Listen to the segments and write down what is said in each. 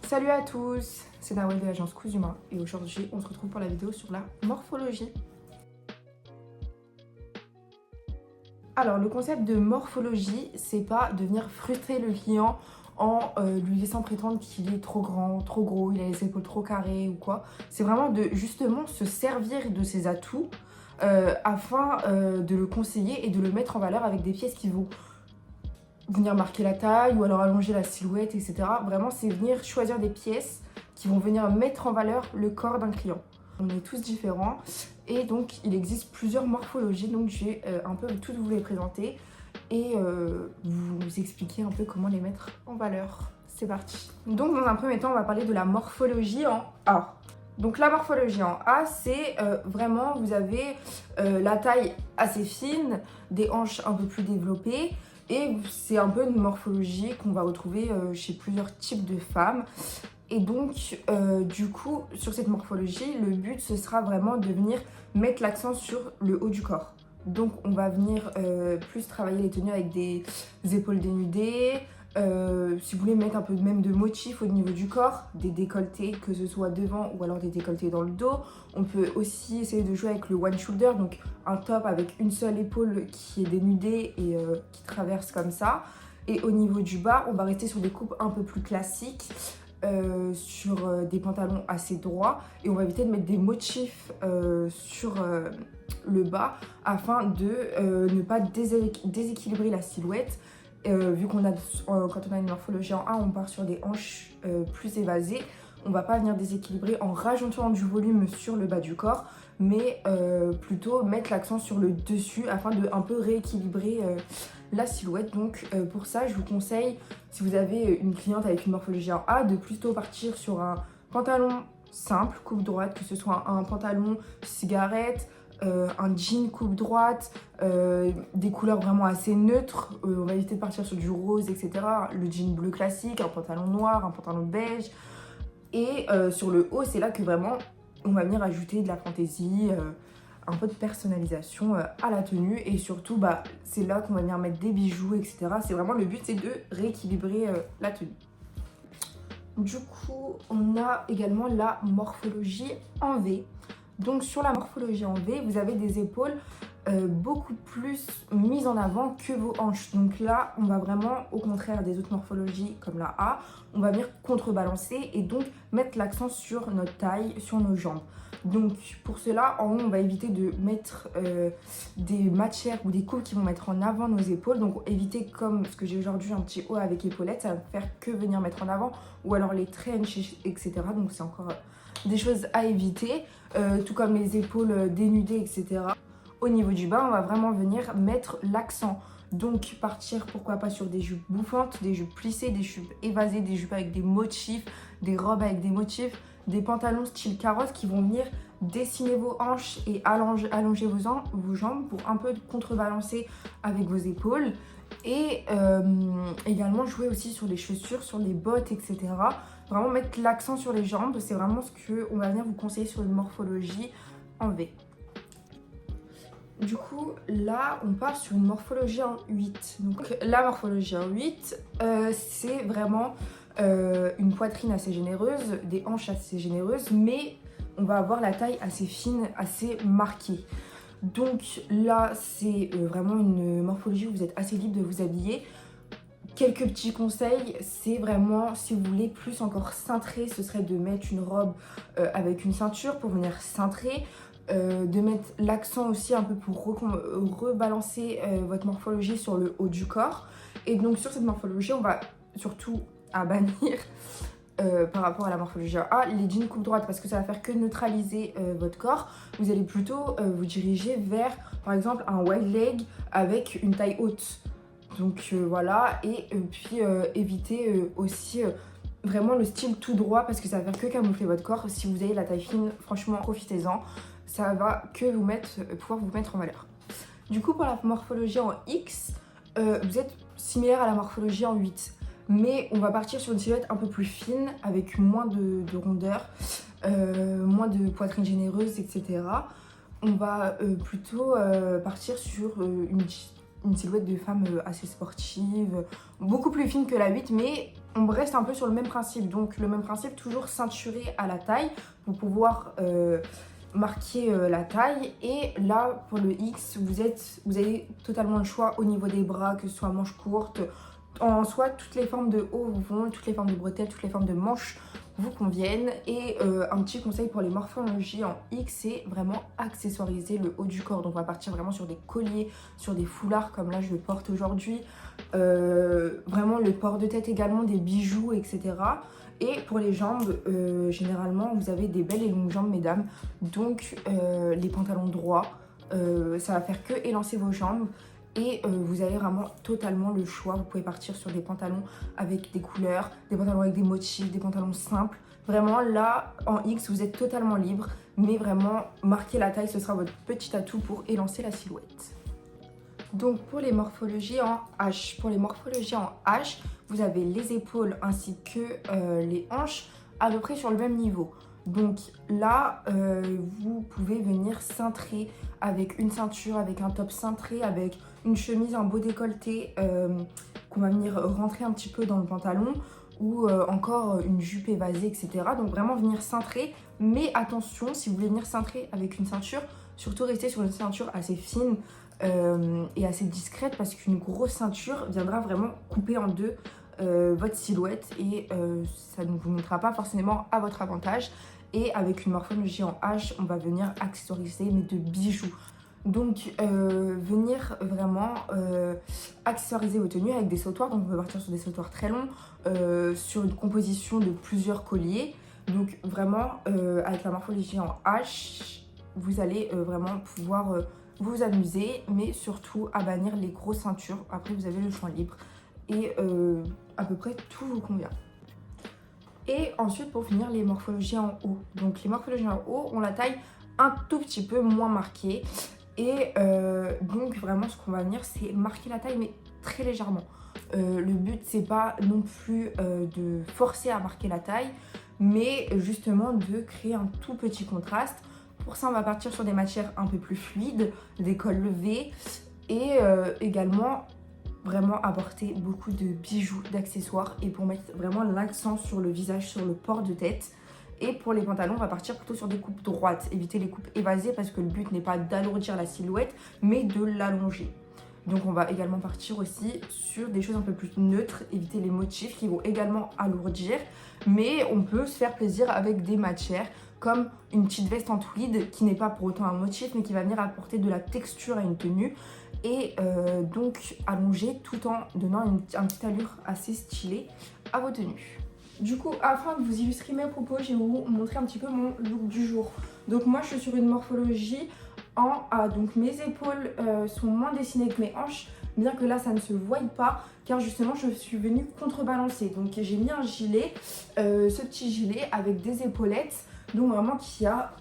Salut à tous, c'est Nawel de l'agence Cousumain et aujourd'hui on se retrouve pour la vidéo sur la morphologie. Alors le concept de morphologie, c'est pas de venir frustrer le client en lui laissant prétendre qu'il est trop grand, trop gros, il a les épaules trop carrées ou quoi. C'est vraiment de justement se servir de ses atouts afin de le conseiller et de le mettre en valeur avec des pièces qui vont venir marquer la taille ou alors allonger la silhouette, etc. Vraiment, c'est venir choisir des pièces qui vont venir mettre en valeur le corps d'un client. On est tous différents et donc il existe plusieurs morphologies, donc je vais un peu toutes vous les présenter et vous expliquer un peu comment les mettre en valeur. C'est parti. Donc dans un premier temps, on va parler de la morphologie en A. Donc la morphologie en A, c'est vraiment, vous avez la taille assez fine, des hanches un peu plus développées, et c'est un peu une morphologie qu'on va retrouver chez plusieurs types de femmes. Et donc, du coup, sur cette morphologie, le but, ce sera vraiment de venir mettre l'accent sur le haut du corps. Donc, on va venir plus travailler les tenues avec des épaules dénudées. Si vous voulez mettre un peu même de motif au niveau du corps, des décolletés, que ce soit devant ou alors des décolletés dans le dos. On peut aussi essayer de jouer avec le one shoulder, donc un top avec une seule épaule qui est dénudée et qui traverse comme ça. Et au niveau du bas, on va rester sur des coupes un peu plus classiques, sur des pantalons assez droits. Et on va éviter de mettre des motifs sur le bas afin de ne pas déséquilibrer la silhouette. Vu qu'on a, quand on a une morphologie en A, on part sur des hanches plus évasées. On va pas venir déséquilibrer en rajoutant du volume sur le bas du corps, mais plutôt mettre l'accent sur le dessus afin de un peu rééquilibrer la silhouette. Donc pour ça, je vous conseille, si vous avez une cliente avec une morphologie en A, de plutôt partir sur un pantalon simple, coupe droite, que ce soit un pantalon cigarette, un jean coupe droite, des couleurs vraiment assez neutres. On va éviter de partir sur du rose, etc. Le jean bleu classique, un pantalon noir, un pantalon beige. Et sur le haut, c'est là que vraiment on va venir ajouter de la fantaisie, un peu de personnalisation à la tenue. Et surtout, c'est là qu'on va venir mettre des bijoux, etc. C'est vraiment le but, c'est de rééquilibrer la tenue. Du coup, on a également la morphologie en V. Donc sur la morphologie en V, vous avez des épaules beaucoup plus mises en avant que vos hanches. Donc là, on va vraiment, au contraire des autres morphologies comme la A, on va venir contrebalancer et donc mettre l'accent sur notre taille, sur nos jambes. Donc pour cela, en haut, on va éviter de mettre des matières ou des coupes qui vont mettre en avant nos épaules. Donc éviter, comme ce que j'ai aujourd'hui, un petit haut avec épaulettes, ça va faire que venir mettre en avant, ou alors les trench, etc. Donc c'est encore des choses à éviter, tout comme les épaules dénudées, etc. Au niveau du bas, on va vraiment venir mettre l'accent. Donc partir, pourquoi pas, sur des jupes bouffantes, des jupes plissées, des jupes évasées, des jupes avec des motifs, des robes avec des motifs, des pantalons style carotte qui vont venir dessiner vos hanches et allonger vos jambes pour un peu contrebalancer avec vos épaules. Et également jouer aussi sur les chaussures, sur les bottes, etc. Vraiment mettre l'accent sur les jambes, c'est vraiment ce qu'on va venir vous conseiller sur une morphologie en V. Du coup, là, on part sur une morphologie en 8. Donc, la morphologie en 8, c'est vraiment une poitrine assez généreuse, des hanches assez généreuses, mais on va avoir la taille assez fine, assez marquée. Donc là, c'est vraiment une morphologie où vous êtes assez libre de vous habiller. Quelques petits conseils, c'est vraiment, si vous voulez plus encore cintrer, ce serait de mettre une robe avec une ceinture pour venir cintrer. De mettre l'accent aussi un peu pour rebalancer votre morphologie sur le haut du corps. Et donc sur cette morphologie, on va surtout à bannir par rapport à la morphologie A, les jeans coupe droite, parce que ça va faire que neutraliser votre corps. Vous allez plutôt vous diriger vers, par exemple, un wide leg avec une taille haute. Donc voilà, et puis éviter aussi vraiment le style tout droit, parce que ça va faire que camoufler votre corps. Si vous avez la taille fine, franchement, profitez-en. Ça va que pouvoir vous mettre en valeur. Du coup, pour la morphologie en X, vous êtes similaire à la morphologie en 8. Mais on va partir sur une silhouette un peu plus fine, avec moins de rondeur, moins de poitrine généreuse, etc. On va plutôt partir sur une silhouette de femme assez sportive, beaucoup plus fine que la 8, mais on reste un peu sur le même principe. Donc le même principe, toujours ceinturé à la taille pour pouvoir marquer la taille. Et là, pour le X, vous avez totalement le choix au niveau des bras, que ce soit manches courtes. En soi, toutes les formes de haut vous vont, toutes les formes de bretelles, toutes les formes de manches vous conviennent. Et un petit conseil pour les morphologies en X, c'est vraiment accessoiriser le haut du corps. Donc on va partir vraiment sur des colliers, sur des foulards comme là je le porte aujourd'hui. Vraiment le port de tête également, des bijoux, etc. Et pour les jambes, généralement vous avez des belles et longues jambes mesdames. Donc les pantalons droits, ça va faire que élancer vos jambes. Et vous avez vraiment totalement le choix. Vous pouvez partir sur des pantalons avec des couleurs, des pantalons avec des motifs, des pantalons simples. Vraiment là, en X, vous êtes totalement libre. Mais vraiment, marquer la taille, ce sera votre petit atout pour élancer la silhouette. Donc pour les morphologies en H. Pour les morphologies en H, vous avez les épaules ainsi que les hanches à peu près sur le même niveau. Donc là, vous pouvez venir cintrer avec une ceinture, avec un top cintré, avec une chemise, un beau décolleté qu'on va venir rentrer un petit peu dans le pantalon ou encore une jupe évasée, etc. Donc vraiment venir cintrer, mais attention, si vous voulez venir cintrer avec une ceinture, surtout rester sur une ceinture assez fine et assez discrète parce qu'une grosse ceinture viendra vraiment couper en deux votre silhouette et ça ne vous mettra pas forcément à votre avantage. Et avec une morphologie en H, on va venir accessoiriser mais de bijoux. Donc venir vraiment accessoiriser vos tenues avec des sautoirs. Donc on peut partir sur des sautoirs très longs, sur une composition de plusieurs colliers. Donc vraiment avec la morphologie en H, vous allez vraiment pouvoir vous amuser, mais surtout à bannir les grosses ceintures. Après vous avez le champ libre et à peu près tout vous convient. Et ensuite pour finir les morphologies en haut. Donc les morphologies en haut ont la taille un tout petit peu moins marquée. Et donc vraiment ce qu'on va venir c'est marquer la taille mais très légèrement. Le but c'est pas non plus de forcer à marquer la taille, mais justement de créer un tout petit contraste. Pour ça on va partir sur des matières un peu plus fluides, des cols levés et également vraiment apporter beaucoup de bijoux, d'accessoires et pour mettre vraiment l'accent sur le visage, sur le port de tête. Et pour les pantalons, on va partir plutôt sur des coupes droites, éviter les coupes évasées parce que le but n'est pas d'alourdir la silhouette mais de l'allonger. Donc on va également partir aussi sur des choses un peu plus neutres, éviter les motifs qui vont également alourdir, mais on peut se faire plaisir avec des matières comme une petite veste en tweed qui n'est pas pour autant un motif mais qui va venir apporter de la texture à une tenue et donc allonger tout en donnant un petit allure assez stylée à vos tenues. Du coup, afin de vous illustrer mes propos, je vais vous montrer un petit peu mon look du jour. Donc moi, je suis sur une morphologie en A. Donc mes épaules sont moins dessinées que mes hanches, bien que là, ça ne se voie pas, car justement, je suis venue contrebalancer. Donc j'ai mis un gilet, ce petit gilet avec des épaulettes, donc vraiment qui a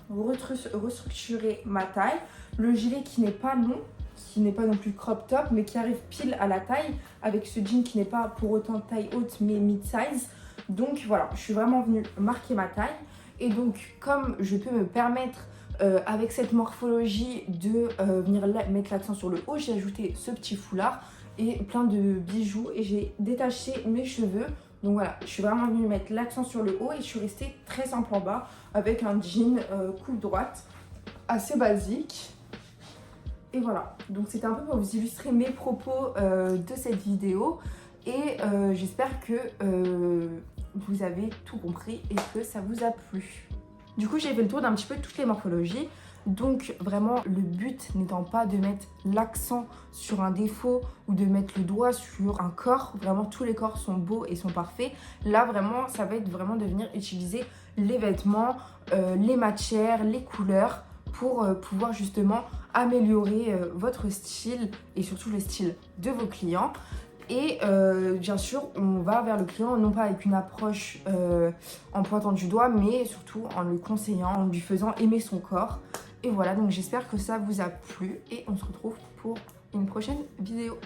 restructuré ma taille. Le gilet qui n'est pas long, qui n'est pas non plus crop top, mais qui arrive pile à la taille, avec ce jean qui n'est pas pour autant taille haute, mais mid-size. Donc voilà, je suis vraiment venue marquer ma taille. Et donc comme je peux me permettre avec cette morphologie de venir mettre l'accent sur le haut, j'ai ajouté ce petit foulard et plein de bijoux et j'ai détaché mes cheveux. Donc voilà, je suis vraiment venue mettre l'accent sur le haut et je suis restée très simple en bas avec un jean coupe droite assez basique. Et voilà, donc c'était un peu pour vous illustrer mes propos de cette vidéo. Et j'espère que vous avez tout compris et que ça vous a plu. Du coup, j'ai fait le tour d'un petit peu toutes les morphologies. Donc vraiment, le but n'étant pas de mettre l'accent sur un défaut ou de mettre le doigt sur un corps. Vraiment, tous les corps sont beaux et sont parfaits. Là, vraiment, ça va être vraiment de venir utiliser les vêtements, les matières, les couleurs pour pouvoir justement améliorer votre style et surtout le style de vos clients. Et bien sûr, on va vers le client non pas avec une approche en pointant du doigt, mais surtout en le conseillant, en lui faisant aimer son corps. Et voilà, donc j'espère que ça vous a plu et on se retrouve pour une prochaine vidéo.